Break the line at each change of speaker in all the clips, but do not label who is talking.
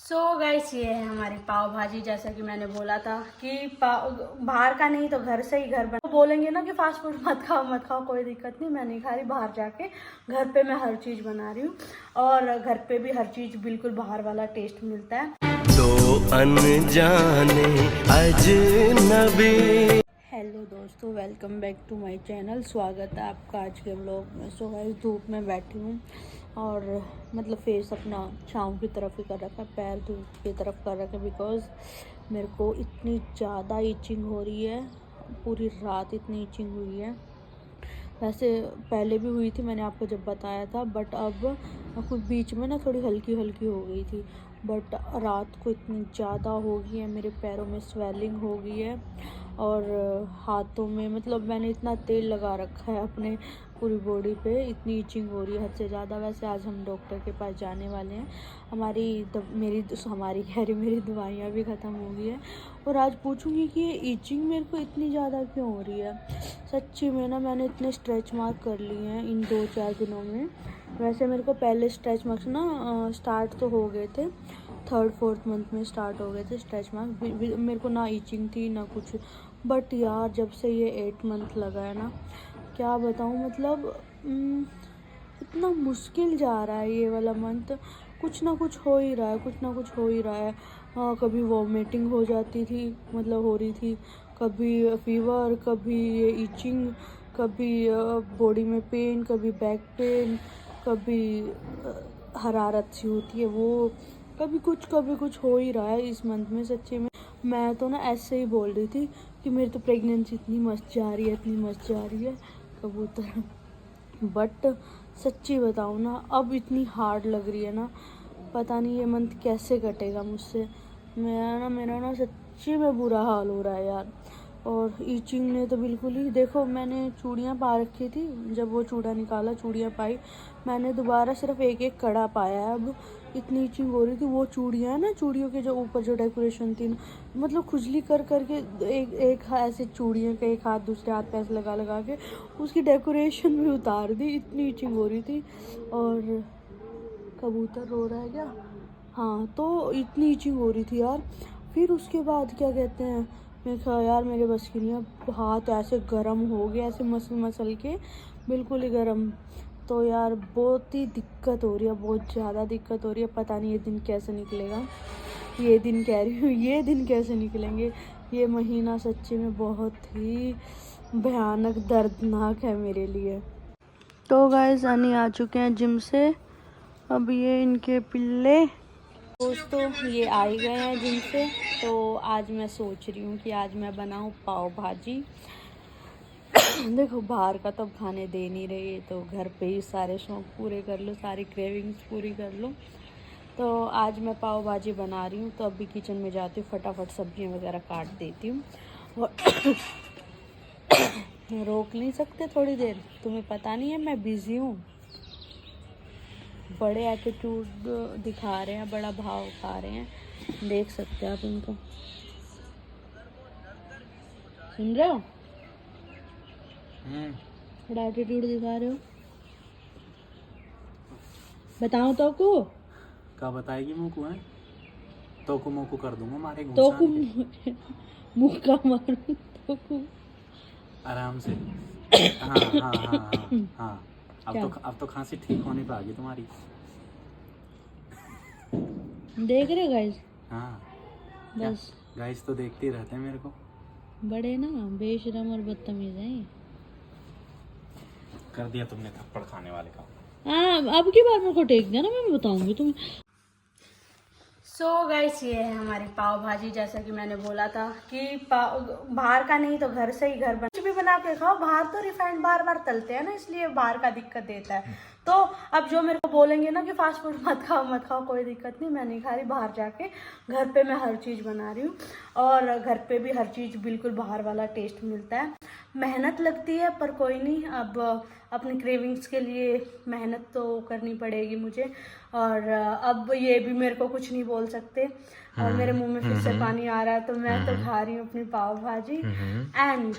So guys ये है हमारी पाव भाजी। जैसा कि मैंने बोला था कि बाहर का नहीं तो घर से ही घर बना। तो बोलेंगे ना कि फास्ट फूड मत खाओ, कोई दिक्कत नहीं, मैं नहीं खा रही। बाहर जाके घर पे मैं हर चीज़ बना रही हूँ और घर पे भी हर चीज़ बिल्कुल बाहर वाला टेस्ट मिलता है।
दो अनजाने अजनबी।
हेलो दोस्तों, welcome back to my channel. स्वागत है आपका आज के व्लॉग में। सो गाइस धूप में बैठी हूँ और मतलब फेस अपना छाँव की तरफ ही कर रखा है, पैर धूप की तरफ कर रखा है, बिकॉज़ मेरे को इतनी ज़्यादा इचिंग हो रही है। पूरी रात इतनी इचिंग हुई है। वैसे पहले भी हुई थी, मैंने आपको जब बताया था, बट अब कुछ बीच में ना थोड़ी हल्की हल्की हो गई थी, बट रात को इतनी ज़्यादा हो गई है। मेरे पैरों में स्वेलिंग हो गई है और हाथों में, मतलब मैंने इतना तेल लगा रखा है अपने पूरी बॉडी पे, इतनी इचिंग हो रही है हद से ज़्यादा। वैसे आज हम डॉक्टर के पास जाने वाले हैं। मेरी दवाइयाँ भी ख़त्म हो गई है और आज पूछूंगी कि ये इचिंग मेरे को इतनी ज़्यादा क्यों हो रही है। सच्ची में ना मैंने इतने स्ट्रेच मार्क कर लिए हैं इन 2-4 दिनों में। वैसे मेरे को पहले स्ट्रेच मार्क्स ना स्टार्ट तो हो गए थे, 3rd-4th मंथ में स्टार्ट हो गए थे स्ट्रेच मार्क। मेरे को ना इचिंग थी ना कुछ, बट यार जब से ये 8 मंथ लगा है ना, क्या बताऊँ, मतलब इतना मुश्किल जा रहा है ये वाला मंथ। कुछ ना कुछ हो ही रहा है। हाँ, कभी वॉमिटिंग हो जाती थी, मतलब हो रही थी, कभी फीवर, कभी ये इचिंग, कभी बॉडी में पेन, कभी बैक पेन, कभी हरारत सी होती है वो, कभी कुछ हो ही रहा है इस मंथ में। सच्ची में मैं तो ना ऐसे ही बोल रही थी कि मेरी तो प्रेगनेंसी इतनी मस्त जा रही है कबूतर। बट सच्ची बताऊँ ना, अब इतनी हार्ड लग रही है ना, पता नहीं ये मंथ कैसे कटेगा मुझसे। मेरा ना सच्ची में बुरा हाल हो रहा है यार। और ईचिंग ने तो बिल्कुल ही, देखो मैंने चूड़ियाँ पा रखी थी, जब वो चूड़ा निकाला, चूड़ियाँ पाई, मैंने दोबारा सिर्फ एक कड़ा पाया है। अब इतनी ईचिंग हो रही थी। वो चूड़ियाँ है ना, चूड़ियों के जो ऊपर जो डेकोरेशन थी, मतलब खुजली कर करके एक ऐसे चूड़ियों का एक हाथ दूसरे हाथ पे ऐसे लगा के उसकी डेकोरेशन भी उतार दी, इतनी ईचिंग हो रही थी। और कबूतर रो रहा है क्या? हाँ, तो इतनी इचिंग हो रही थी यार। फिर उसके बाद क्या कहते हैं, मैं कहा यार मेरे बस की नहीं, अब हाथ ऐसे गर्म हो गए, ऐसे मसल के बिल्कुल ही गर्म। तो यार बहुत ही दिक्कत हो रही है, बहुत ज़्यादा दिक्कत हो रही है। पता नहीं ये दिन कैसे निकलेगा, ये दिन कह रही हूँ, ये दिन कैसे निकलेंगे। ये महीना सच्ची में बहुत ही भयानक दर्दनाक है मेरे लिए। तो गाइस अनी आ चुके हैं जिम से। अब ये इनके पिल्ले दोस्तों ये आ ही गए हैं जिम से। तो आज मैं सोच रही हूँ कि आज मैं बनाऊँ पाव भाजी। देखो बाहर का तो खाने दे नहीं रही, तो घर पे ही सारे शौक पूरे कर लो, सारी क्रेविंग्स पूरी कर लो। तो आज मैं पाव भाजी बना रही हूँ। तो अभी किचन में जाती हूँ, फटाफट सब्जियाँ वगैरह काट देती हूँ और रोक नहीं सकते थोड़ी देर, तुम्हें पता नहीं है मैं बिज़ी हूँ। बड़े एटीट्यूड दिखा रहे हैं, बड़ा भाव खा रहे हैं, देख सकते हैं आप इनको, सुन रहे हो? बड़ा एटीट्यूड दिखा रहे हो। बताओ तो को
क्या बताएगी मुँह को? है तो को मुँह को कर दूंगा, मारे
तो
घुसा
को
के
मुँह का मारूं तो को
आराम से। हाँ हाँ हाँ हाँ हाँ।
क्या
अब तो खांसी ठीक होने पे आ गई तुम्हारी।
देख रहे हो गाइस?
हाँ
बस
गाइस तो देखते ही रहते हैं मेरे को।
बड़े ना बेशरम और बदतमीज हैं।
कर दिया तुमने थप्पड़ खाने वाले का।
हाँ, अब की बार मेरे को टेक देना, मैं बताऊंगी तुम्हें। सो गाइस ये है हमारी पाव भाजी। जैसा कि मैंने बोला था कि बाहर का नहीं तो घर से ही घर बना, कुछ भी बना के खाओ। बाहर तो रिफाइंड बार बार तलते हैं ना, इसलिए बाहर का दिक्कत देता है। तो अब जो मेरे को बोलेंगे ना कि फास्ट फूड मत खाओ, कोई दिक्कत नहीं, मैं नहीं खा रही। बाहर जाके घर पे मैं हर चीज़ बना रही हूँ और घर पे भी हर चीज़ बिल्कुल बाहर वाला टेस्ट मिलता है। मेहनत लगती है पर कोई नहीं, अब अपनी क्रेविंग्स के लिए मेहनत तो करनी पड़ेगी मुझे। और अब ये भी मेरे को कुछ नहीं बोल सकते और मेरे मुंह में फिर से पानी आ रहा है। तो मैं तो खा रही हूँ अपनी पाव भाजी एंड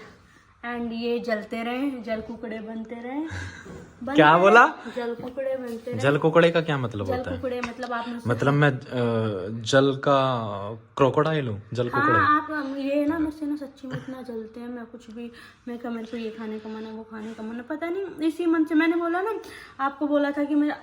एंड ये जलते रहे, जल कुकड़े बनते रहे।
क्या बोला?
जल कुकड़े बनते रहे।
जल कुकड़े का क्या मतलब
जल
होता है?
कुकड़े मतलब आपने
मतलब मैं जल का क्रोकोडाइल हूँ, जल कुकड़े।
हाँ आप ये ना मुझसे ना सच्ची में इतना जलते हैं, मैं कुछ भी मैं कहा मेरे को ये खाने का मन है, वो खाने का मन है, पता नहीं इसी मन से। मैंने बोला ना आपको, बोला था कि मेरा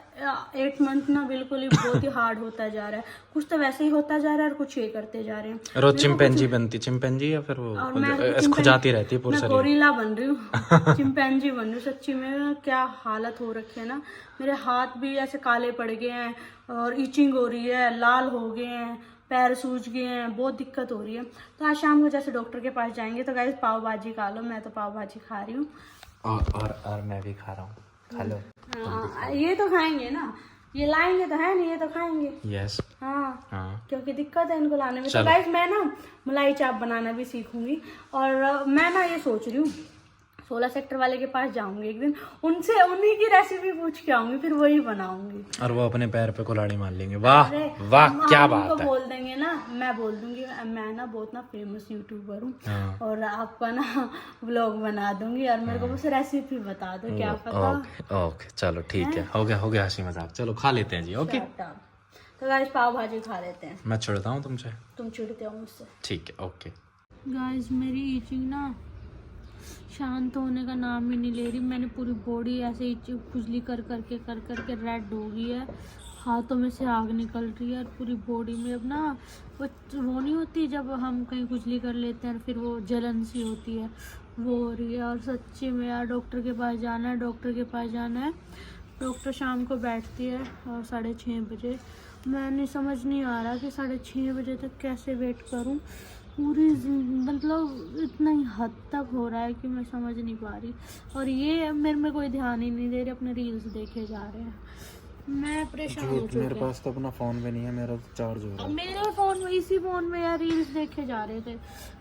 8 मंथ ना बिल्कुल ही बहुत ही हार्ड होता जा रहा है, कुछ तो वैसे ही होता जा रहा है और कुछ ये करते जा रहे हैं।
रोज चिंपैंजी बनती, चिंपैंजी या फिर वो खुजाती रहती है पूरी शरीर।
गोरिल्ला बन रही हूँ, चिंपैंजी बन रही हूँ सच्ची में। क्या हालत हो रखी है ना, मेरे हाथ भी ऐसे काले पड़ गए हैं और ईचिंग हो रही है, लाल हो गए हैं, पैर सूज गए हैं, बहुत दिक्कत हो रही है। तो आज शाम को जैसे डॉक्टर के पास जाएंगे तो गाइस पाव भाजी खा लो, मैं तो पाव भाजी खा रही हूँ
और मैं भी खा रहा हूँ, खा लो।
हाँ, ये तो खाएंगे ना, ये लाएंगे तो है नहीं, ये तो खाएंगे।
यस।
हाँ क्योंकि दिक्कत है इनको लाने में। तो गाइस मैं ना मलाई चाप बनाना भी सीखूंगी और मैं ना ये सोच रही हूँ 16 सेक्टर वाले के पास जाऊंगी एक दिन, उनसे उन्हीं की रेसिपी पूछ के आऊंगी, फिर वही बनाऊंगी
और वो अपने पैर पे कुल्हाड़ी मार लेंगे। वाह वाह क्या बात है।
बोल देंगे ना, मैं बोल दूंगी मैं ना बहुत ना फेमस यूट्यूबर हूँ और आपका ना व्लॉग बना दूंगी और मेरे को बस रेसिपी बता दो, क्या पता।
ओके चलो ठीक है, हो गया हंसी मजाक, चलो खा लेते हैं जी। ओके
तो गाइस पाव भाजी खा लेते हैं।
मैं चिढ़ता हूँ तुमसे,
तुम चिढ़ते हो मुझसे।
ठीक है ओके।
गाइस मेरी ईचिंग ना शांत होने का नाम ही नहीं ले रही। मैंने पूरी बॉडी ऐसे ही खुजली कर करके रेड हो गई है, हाथों में से आग निकल रही है और पूरी बॉडी में अब ना वो नहीं होती जब हम कहीं खुजली कर लेते हैं फिर वो जलन सी होती है, वो हो रही है। और सच्ची में यार डॉक्टर के पास जाना है, डॉक्टर के पास जाना है। डॉक्टर शाम को बैठती है और 6:30 बजे। मैंने समझ नहीं आ रहा कि 6:30 बजे तक कैसे वेट करूं। पूरी मतलब इतना ही हद तक हो रहा है कि मैं समझ नहीं पा रही। और ये मेरे में कोई ध्यान ही नहीं दे रहे, अपने रील्स देखे जा रहे हैं। मैं परेशान हो चुकी हूँ।
मेरे पास तो अपना फोन भी नहीं है, मेरा तो चार्ज हो रहा है।
मेरे फोन में, इसी फोन में यार रील्स देखे जा रहे थे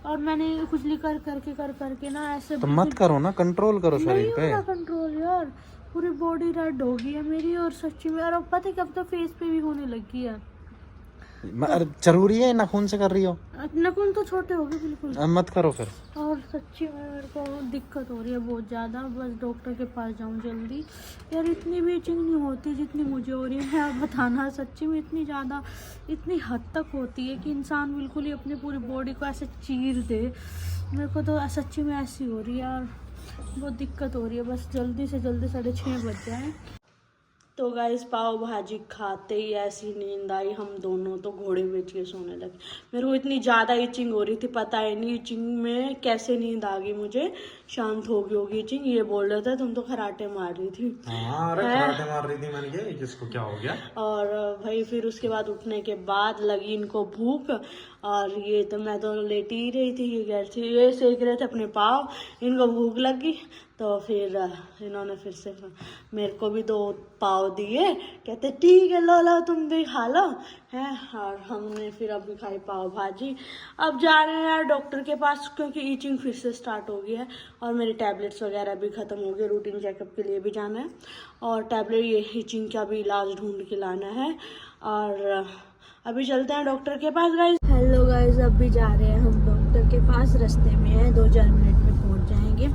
और मैंने खुजली कर करके ना ऐसे।
तो मत करो ना, कंट्रोल करो शरीर पे।
कंट्रोल यार, पूरी बॉडी रेड हो गई है मेरी और सच्ची में। और पता है कब तो फेस पे भी होने लगी है।
जरूरी है नाखून से कर रही हो?
नाखून तो छोटे हो गए बिल्कुल।
मत करो फिर।
और सच्ची में मेरे को दिक्कत हो रही है बहुत ज़्यादा, बस डॉक्टर के पास जाऊँ जल्दी। यार इतनी भी इचिंग नहीं होती जितनी मुझे हो रही है। आप बताना सच्ची में इतनी ज़्यादा, इतनी हद तक होती है कि इंसान बिल्कुल ही अपनी पूरी बॉडी को ऐसे चीर दे। मेरे को तो सच्ची में ऐसी हो रही है और बहुत दिक्कत हो रही है। बस जल्दी से जल्दी 6:30 बज जाए। तो गाइस पाव भाजी खाते ही ऐसी नींद आई, हम दोनों तो घोड़े बेच के सोने लगे। मेरे को इतनी ज़्यादा इचिंग हो रही थी, पता है नहीं इचिंग में कैसे नींद आ गई मुझे। शांत हो गई होगी इचिंग। ये बोल रहे थे तुम तो खराटे मार रही थी।
खराटे मार रही थी मैंने, क्या किसको क्या हो गया? और
भाई फिर उसके बाद उठने के बाद लगी इनको भूख और ये तो मैं तो लेटी ही रही थी, ये सेक रहे थे अपने पाव, इनको भूख लगी तो फिर इन्होंने फिर से मेरे को भी 2 पाव दिए, कहते ठीक है लो तुम भी खा लो हैं। और हमने फिर अभी खाई पाव भाजी। अब जा रहे हैं यार डॉक्टर के पास क्योंकि ईचिंग फिर से स्टार्ट हो गई है और मेरे टैबलेट्स वगैरह भी ख़त्म हो गए। रूटीन चेकअप के लिए भी जाना है और टैबलेट ये ईचिंग का भी इलाज ढूंढ के लाना है। और अभी चलते हैं डॉक्टर के पास गाइस। हेलो गाइस, अभी जा रहे हैं हम डॉक्टर के पास, रास्ते में है, 2-4 मिनट में पहुंच जाएंगे।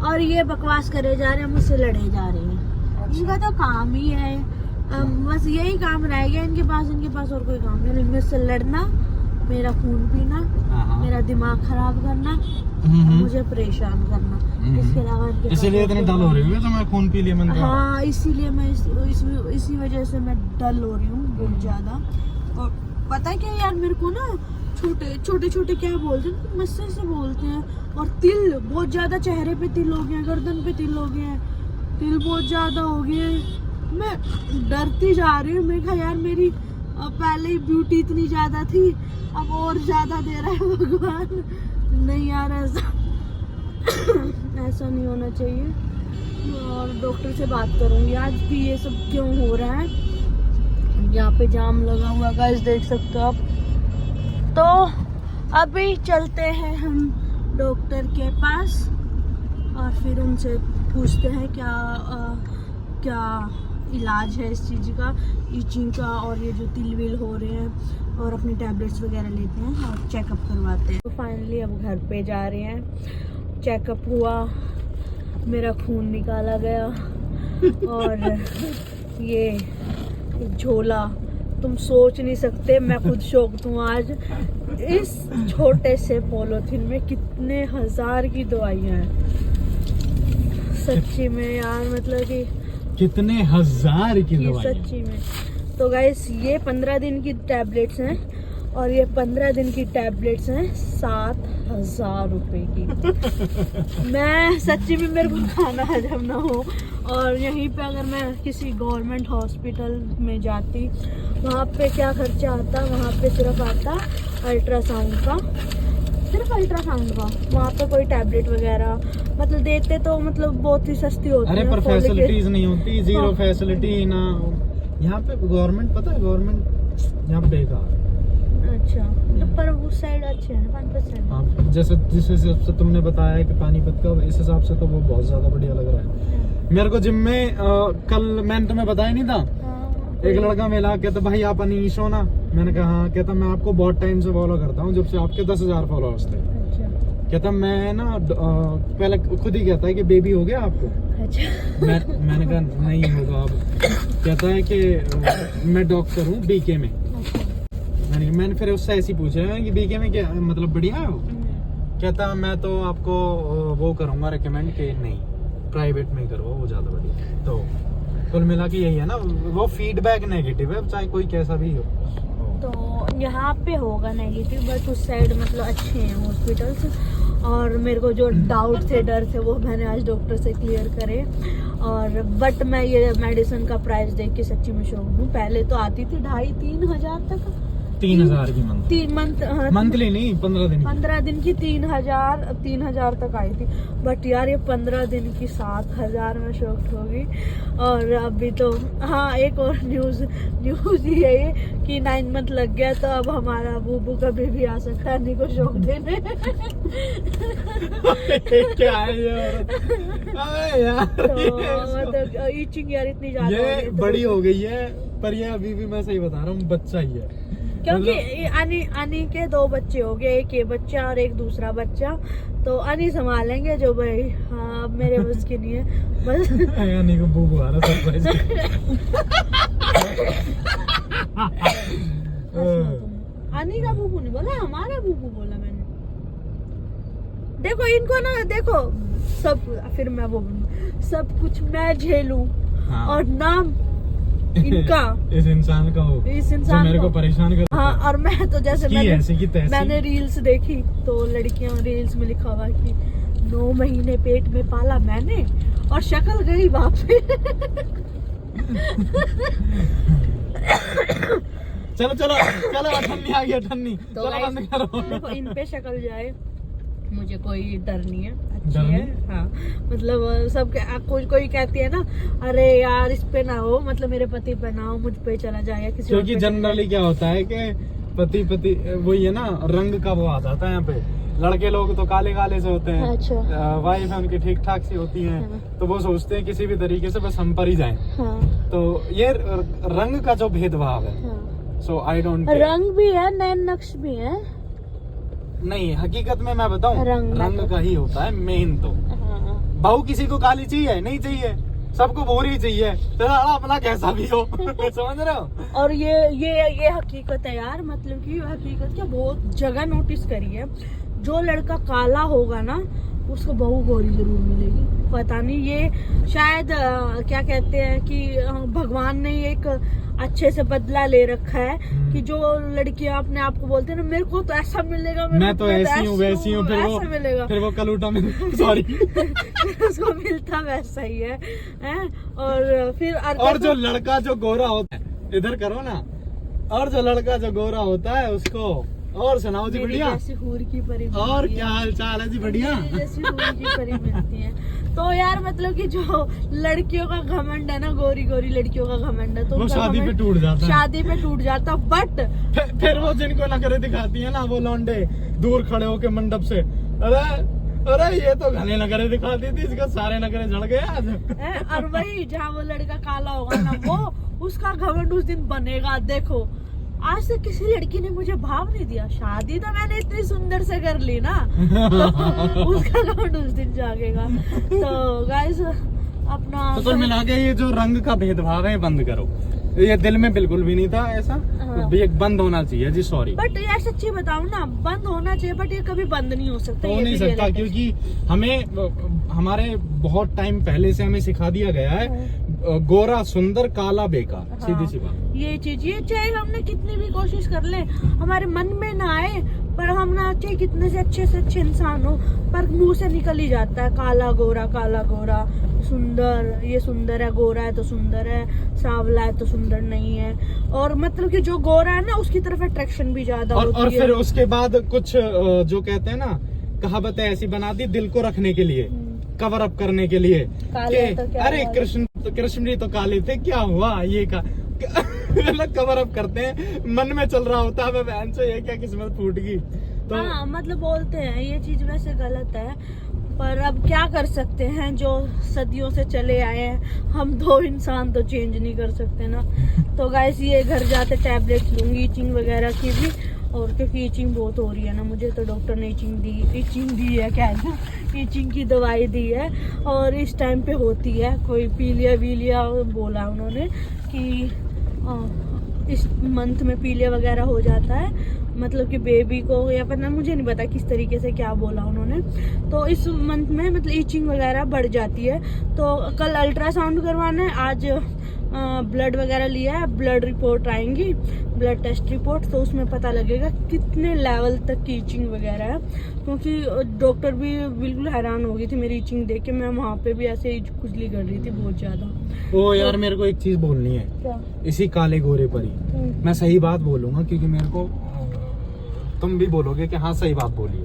और ये बकवास करे जा रहे हैं, मुझसे लड़े जा रहे हैं। इनका तो काम ही है, बस यही काम रह गया इनके पास और कोई काम नहीं। मुझसे लड़ना, मेरा खून पीना, मेरा दिमाग खराब करना, मुझे परेशान करना, इसके अलावा
इसीलिए इतने डल हो रही है तो मैं खून पी लिया मैंने।
हाँ इसीलिए मैं इसी वजह से मैं डल हो रही हूँ बहुत ज्यादा। और पता है क्या यार, मेरे को ना छोटे क्या बोलते हैं, मस्से से बोलते हैं। और तिल बहुत ज्यादा, चेहरे पे तिल हो गए हैं, गर्दन पे तिल हो गए हैं, तिल बहुत ज्यादा हो गए हैं। मैं डरती जा रही हूँ। मैं कहा यार मेरी पहले ही ब्यूटी इतनी ज्यादा थी, अब और ज्यादा दे रहा है भगवान। नहीं यार ऐसा नहीं होना चाहिए। और डॉक्टर से बात करूंगी आज भी ये सब क्यों हो रहा है। यहाँ पे जाम लगा हुआ गाइस, देख सकते हो आप। तो अभी चलते हैं हम डॉक्टर के पास और फिर उनसे पूछते हैं क्या इलाज है इस चीज़ का, ईचिंग का, और ये जो तिल विल हो रहे हैं, और अपनी टैबलेट्स वगैरह लेते हैं और चेकअप करवाते हैं। तो फाइनली अब घर पे जा रहे हैं चेकअप हुआ, मेरा खून निकाला गया और ये झोला तुम सोच नहीं सकते, मैं खुद शौक हूँ। आज इस छोटे से पॉलीथीन में कितने हजार की दवाइयाँ हैं सच्ची में यार, मतलब कि
कितने हजार की दवाई।
सच्ची में। तो गाइस ये 15 दिन की टैबलेट्स हैं और ये 15 दिन की टैबलेट्स हैं 7,000 रुपए की। मैं सच्ची में, मेरे को खाना हजम ना हो, और यहीं पे अगर मैं किसी गवर्नमेंट हॉस्पिटल में जाती, वहाँ पे क्या खर्चा आता, वहाँ पे सिर्फ आता अल्ट्रासाउंड का, सिर्फ अल्ट्रासाउंड का। वहाँ पे कोई टैबलेट वगैरह मतलब देते तो मतलब बहुत ही सस्ती होती है।
अरे पर
फॉलिक
फैसिलिटीज नहीं होती, जीरो
हाँ।
फैसिलिटी ना यहाँ पे। गवर्नमेंट पता है, गवर्नमेंट यहाँ बेकार।
अच्छा, तो पर उस साइड अच्छे हैं 5%।
हाँ, जैसे जिस हिसाब से तुमने बताया कि पानीपत का, इस हिसाब से तो वो बहुत ज्यादा बढ़िया लग रहा है मेरे को। जिम में कल मैंने तुम्हें बताया नहीं था, एक लड़का मिला, कहता भाई आप अनीश हो ना? मैंने कहा हाँ। कहता मैं आपको बहुत टाइम से फॉलो करता हूँ, जब से आपके 10,000 फॉलोअर्स थे। कहता मैं ना पहले खुद ही कहता है कि बेबी हो गया आपको।
अच्छा।
मैंने कहा नहीं होगा अब। कहता है कि मैं डॉक्टर हूँ बीके में। मैंने फिर उससे ऐसी पूछा कि बीके में क्या मतलब बढ़िया है वो? कहता मैं तो आपको वो करूँगा रेकमेंड कि नहीं प्राइवेट में करो, वो ज़्यादा बढ़िया। तो कुल मिला के यही है ना, वो फीडबैक नेगेटिव है, चाहे कोई कैसा भी हो।
तो यहाँ पे होगा नेगेटिव, बट उस साइड मतलब अच्छे हैं हॉस्पिटल्स, और मेरे को जो डाउट थे, डर थे, वो मैंने आज डॉक्टर से क्लियर करे। और बट मैं ये मेडिसिन का प्राइस देख के सच्ची में शौक हूँ। पहले तो आती थी 2,500-3 हजार तक,
3,000 की मंथ,
3 मंथ
मंथली नहीं 15 दिन
15 दिन की 3,000 तक आई थी। बट यार ये 15 दिन की 7,000 में शॉक्ड होगी। और अभी तो हाँ, एक और न्यूज़ ये है कि 9 मंथ लग गया, तो अब हमारा बूबू कभी भी आ सकता है अन्नी को शौक देने।
क्या है यार? अबे यार
तो मतलब ईचिंग यार इतनी ज्यादा हो
ये
गई है, तो
बड़ी हो गई है, पर ये अभी भी मैं सही बता रहा हूँ बच्चा ही है।
क्योंकि अनी के 2 बच्चे हो गए, एक ये बच्चा और एक दूसरा बच्चा, तो अनी संभालेंगे जो भाई। हाँ, अब मेरे बस की नहीं है बस।
अनी को बूबू आ रहा सरप्राइज।
अनी का बूबू नहीं बोला, हमारा बूबू बोला मैंने। देखो इनको ना, देखो सब, फिर मैं वो सब कुछ मैं झेलूं,
हाँ।
और नाम इनका
इस इंसान का हो,
इस
जो
इंसान
मेरे को परेशान कर।
हाँ, और मैं तो जैसे
ऐसी की तैसी।
मैंने रील्स देखी, तो लड़कियां रील्स में लिखा हुआ कि 9 महीने पेट में पाला मैंने और शक्ल गई बाप पे।
चलो चलो चलो, ठन्नी आ गया, ठन्नी।
तो
चलो बंद करो।
देखो इन पे शक्ल जाए, मुझे कोई डर नहीं है, अच्छी
डर
है।
नहीं?
हाँ, मतलब सब कोई कहती है ना, अरे यार इस पे ना हो, मतलब मेरे पति पे ना हो, मुझ पे चला जाए या किसी और
क्योंकि
पे चला
जनरली क्या होता है कि पति वही है ना, रंग का वो आ जाता है यहाँ पे। लड़के लोग तो काले काले से होते हैं,
अच्छा।
वाइफ है उनकी ठीक ठाक सी होती हैं,
हाँ।
तो वो सोचते हैं किसी भी तरीके से बस हम पर ही जाएं।
हाँ,
तो ये रंग का जो भेदभाव है,
हाँ।
सो आई डोंट।
रंग भी है, नैन नक्श भी है।
नहीं, हकीकत में मैं बताऊं, रंग का ही होता है मेन। तो
हाँ।
बहू किसी को काली चाहिए नहीं चाहिए, सबको भूरी चाहिए, तो साला अपना कैसा भी हो। समझ रहे हो?
और ये हकीकत है यार, मतलब कि हकीकत क्या बहुत जगह नोटिस करी है, जो लड़का काला होगा ना उसको बहू गोरी जरूर मिलेगी। पता नहीं, ये शायद क्या कहते हैं कि भगवान ने एक अच्छे से बदला ले रखा है कि जो लड़कियां अपने आप को बोलते हैं ना, मेरे को तो ऐसा मिलेगा,
मैं तो ऐसी हूँ वैसी हूँ, फिर वो कलूटा में सॉरी
उसको मिलता वैसा ही है? और फिर
और जो लड़का जो गोरा होता है, इधर करो ना, और जो लड़का जो गोरा होता है उसको, और सुनाओ जी बढ़िया,
जैसी हूर की परी
और क्या हाल चाल है जी? बढ़िया,
जैसी हूर की परी मिलती है। तो यार मतलब कि जो लड़कियों का घमंड है ना, गोरी गोरी लड़कियों का घमंड है, तो
वो
उनका
शादी पे
घमंड
टूट जाता है।
शादी पे टूट जाता। बट
फिर वो जिनको नखरे दिखाती है ना, वो लौंडे दूर खड़े होके मंडप से, अरे ये तो घने नखरे दिखाती थी, इसका सारे नखरे झड़ गए आज।
और वही जहाँ वो लड़का काला होगा ना, वो उसका घमंड उस दिन बनेगा। देखो आज तक किसी लड़की ने मुझे भाव नहीं दिया। शादी तो मैंने इतनी सुंदर से कर ली ना तो उसका काउंट उस दिन जागेगा। तो गाइस अपना
तो कुल मिला के ये जो रंग का भेदभाव है बंद करो, ये दिल में बिल्कुल भी नहीं था ऐसा।
हाँ।
ये बंद होना चाहिए जी, सॉरी।
बट यार सच्ची बताऊं ना, बंद होना चाहिए बट ये कभी बंद नहीं हो सकता।
हो
ये
नहीं
भी
सकता
reality है।
क्योंकि हमें हमारे बहुत टाइम पहले से हमें सिखा दिया गया है गोरा सुंदर काला बेकार,
हाँ।
सीधी सी बात।
ये चीज, ये चाहे हमने कितनी भी कोशिश कर ले हमारे मन में ना आए, पर हम ना चाहे कितने से अच्छे इंसान हो, पर मुंह से निकल ही जाता है काला गोरा, सुंदर ये सुंदर है, गोरा है तो सुंदर है, सांवला है तो सुंदर नहीं है। और मतलब कि जो गोरा है ना उसकी तरफ अट्रैक्शन भी ज्यादा होती
और
है।
फिर उसके बाद कुछ जो कहते हैं ना, कहावतें ऐसी बना दी दिल को रखने के लिए, कवर अप करने के लिए
काले
कि
तो क्या
अरे
हुआ?
कृष्ण जी तो काले थे, क्या हुआ ये का कवर अप करते हैं। मन में चल रहा होता है बहन से, ये क्या किस्मत फूट गई। तो
हाँ मतलब बोलते हैं, ये चीज वैसे गलत है, पर अब क्या कर सकते हैं, जो सदियों से चले आए हैं। हम दो इंसान तो चेंज नहीं कर सकते ना। तो गाइस ये घर जाते टैबलेट्स लूंगी ईचिंग वगैरह की भी, और क्योंकि ईचिंग बहुत हो रही है ना मुझे, तो डॉक्टर ने ईचिंग दी है, क्या है, ईचिंग की दवाई दी है। और इस टाइम पे होती है, कोई पीलिया वीलिया बोला उन्होंने कि इस मंथ में पीलिया वगैरह हो जाता है, मतलब कि बेबी को, या पता मुझे नहीं पता किस तरीके से क्या बोला उन्होंने। तो इस मंथ में मतलब ईचिंग वगैरह बढ़ जाती है। तो कल अल्ट्रासाउंड करवाना है, आज ब्लड वगैरह लिया है, ब्लड रिपोर्ट आएंगी, ब्लड टेस्ट रिपोर्ट, तो उसमें पता लगेगा कितने लेवल तक की ईचिंग वगैरह है। क्योंकि डॉक्टर भी बिल्कुल हैरान हो गई थी मेरी ईचिंग देख के। मैं वहाँ पे भी ऐसे ही खुजली कर रही थी बहुत ज्यादा।
ओ यार मेरे को एक चीज बोलनी है
क्या?
इसी काले गोरे पर ही। मैं सही बात बोलूंगा क्योंकि मेरे को तुम भी बोलोगे कि हाँ सही बात बोली।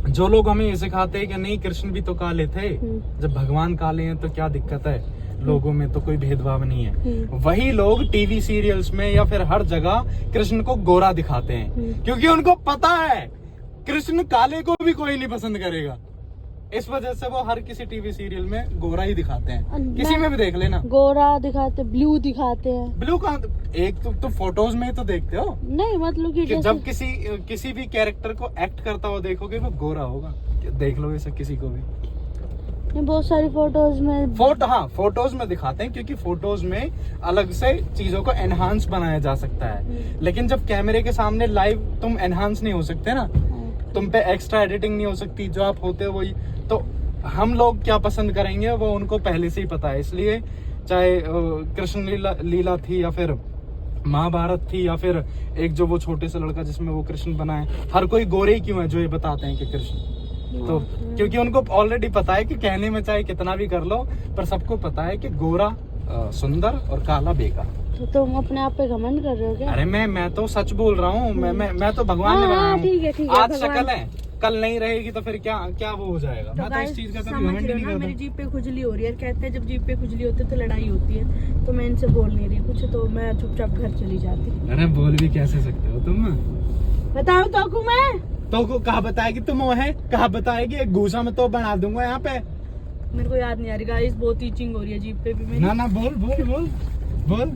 जो लोग हमें ये सिखाते हैं कि नहीं कृष्ण भी तो काले थे, जब भगवान काले हैं तो क्या दिक्कत है, लोगों में तो कोई भेदभाव नहीं है, वही लोग टीवी सीरियल्स में या फिर हर जगह कृष्ण को गोरा दिखाते हैं क्योंकि उनको पता है कृष्ण काले को भी कोई नहीं पसंद करेगा। इस वजह से वो हर किसी टीवी सीरियल में गोरा ही दिखाते हैं। किसी में भी देख लेना
गोरा दिखाते, ब्लू दिखाते हैं।
ब्लू का एक तो फोटोज में ही तो देखते हो।
नहीं मतलब कि
कि जब किसी भी कैरेक्टर को एक्ट करता हुआ देखोगे वो गोरा होगा, देख लो ऐसा किसी को भी।
बहुत सारी फोटोज में
फोटोज में दिखाते हैं क्योंकि फोटोज में अलग से चीजों को एनहांस बनाया जा सकता है, लेकिन जब कैमरे के सामने लाइव तुम एनहांस नहीं हो सकते ना, तुम पे एक्स्ट्रा एडिटिंग नहीं हो सकती, जो आप होते हो वही। तो हम लोग क्या पसंद करेंगे वो उनको पहले से ही पता है। इसलिए चाहे कृष्ण लीला थी या फिर महाभारत थी या फिर एक जो वो छोटे से लड़का जिसमें वो कृष्ण बना है, हर कोई गोरे ही क्यों है जो ये बताते हैं कि कृष्ण, तो क्योंकि उनको ऑलरेडी पता है कि कहने में चाहे कितना भी कर लो पर सबको पता है कि गोरा सुंदर और काला बेकार।
तो तुम अपने आप पे घमंड कर रहे हो क्या?
अरे मैं तो सच बोल रहा हूँ। मैं तो भगवान ने बनाया हूँ।
ठीक है
आज शक्ल है, कल नहीं रहेगी तो फिर क्या वो हो जाएगा।
तो
मैं तो इस चीज का कभी
समझ
घमंड
रहे
नहीं
हो ना,
करता।
मेरी जीप पे खुजली हो रही है, कहते हैं जब जीप पे खुजली होती है तो लड़ाई होती है, तो मैं इनसे बोल नहीं रही कुछ, तो मैं चुपचाप घर चली जाती।
अरे बोल भी कैसे सकते हो तुम?
बताओ तो मैं
तो को कहा बताएगी तुम वो है, कहा बताएगी एक घूसा में तो बना दूंगा यहाँ पे।
मेरे को याद नहीं आ रही गाइस, बहुत ईचिंग हो रही है जीप पे भी मेरी।
ना बोल